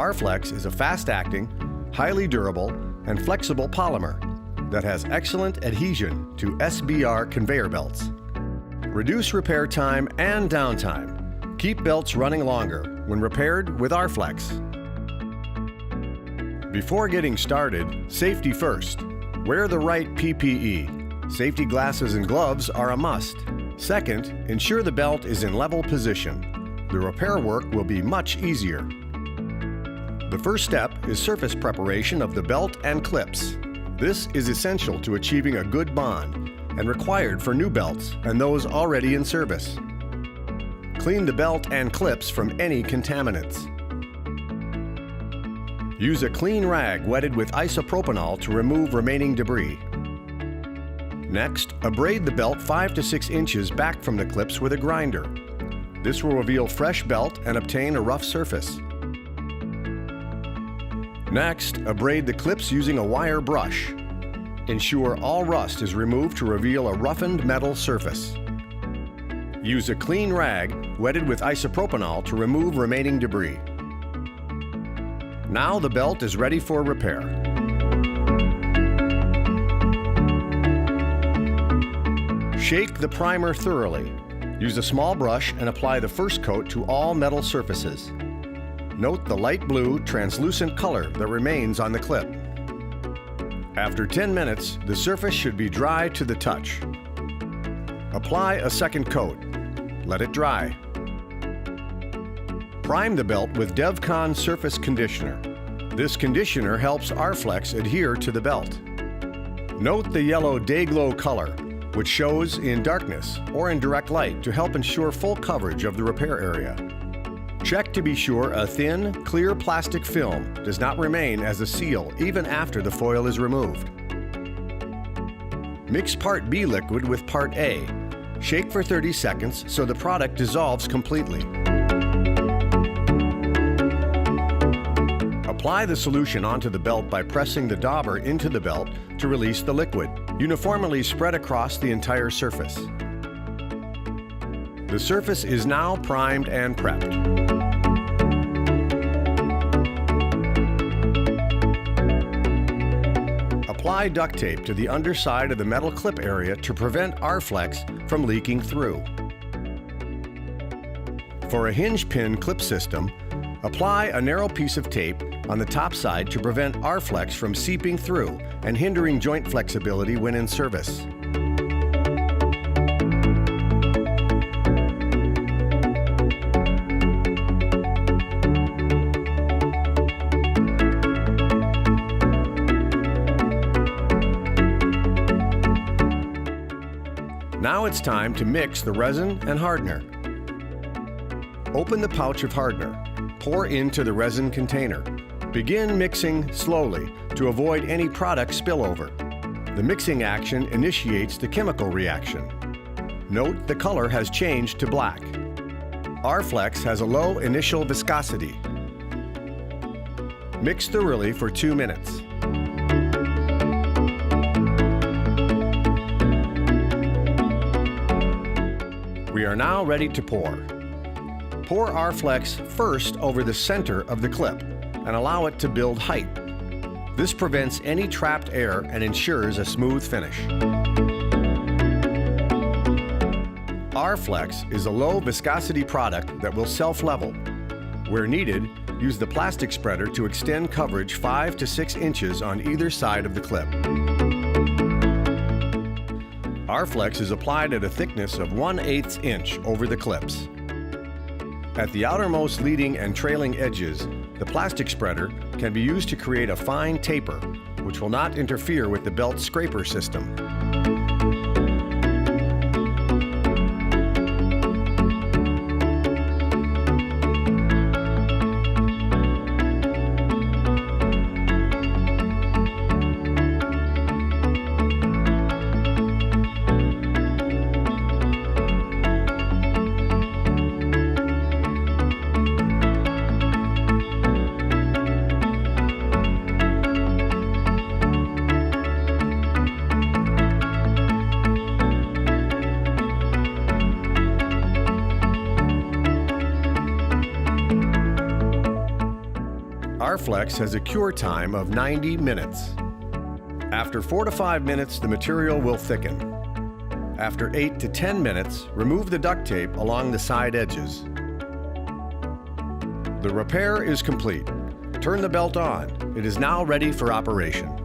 R-Flex is a fast-acting, highly durable, and flexible polymer that has excellent adhesion to SBR conveyor belts. Reduce repair time and downtime. Keep belts running longer when repaired with R-Flex. Before getting started, safety first. Wear the right PPE. Safety glasses and gloves are a must. Second, ensure the belt is in level position. The repair work will be much easier. The first step is surface preparation of the belt and clips. This is essential to achieving a good bond and required for new belts and those already in service. Clean the belt and clips from any contaminants. Use a clean rag wetted with isopropanol to remove remaining debris. Next, abrade the belt 5 to 6 inches back from the clips with a grinder. This will reveal fresh belt and obtain a rough surface. Next, abrade the clips using a wire brush. Ensure all rust is removed to reveal a roughened metal surface. Use a clean rag wetted with isopropanol to remove remaining debris. Now the belt is ready for repair. Shake the primer thoroughly. Use a small brush and apply the first coat to all metal surfaces. Note the light blue, translucent color that remains on the clip. After 10 minutes, the surface should be dry to the touch. Apply a second coat. Let it dry. Prime the belt with DevCon Surface Conditioner. This conditioner helps R-Flex adhere to the belt. Note the yellow day-glow color, which shows in darkness or in direct light to help ensure full coverage of the repair area. Check to be sure a thin, clear plastic film does not remain as a seal even after the foil is removed. Mix Part B liquid with Part A. Shake for 30 seconds so the product dissolves completely. Apply the solution onto the belt by pressing the dauber into the belt to release the liquid. Uniformly spread across the entire surface. The surface is now primed and prepped. Apply duct tape to the underside of the metal clip area to prevent R-Flex from leaking through. For a hinge pin clip system, apply a narrow piece of tape on the top side to prevent R-Flex from seeping through and hindering joint flexibility when in service. Now it's time to mix the resin and hardener. Open the pouch of hardener. Pour into the resin container. Begin mixing slowly to avoid any product spillover. The mixing action initiates the chemical reaction. Note the color has changed to black. R-Flex has a low initial viscosity. Mix thoroughly for 2 minutes. We are now ready to pour. Pour R-Flex first over the center of the clip and allow it to build height. This prevents any trapped air and ensures a smooth finish. R-Flex is a low viscosity product that will self-level. Where needed, use the plastic spreader to extend coverage 5 to 6 inches on either side of the clip. R-Flex is applied at a thickness of 1/8 inch over the clips. At the outermost leading and trailing edges, the plastic spreader can be used to create a fine taper, which will not interfere with the belt scraper system. Darflex has a cure time of 90 minutes. After 4 to 5 minutes, the material will thicken. After 8 to 10 minutes, remove the duct tape along the side edges. The repair is complete. Turn the belt on. It is now ready for operation.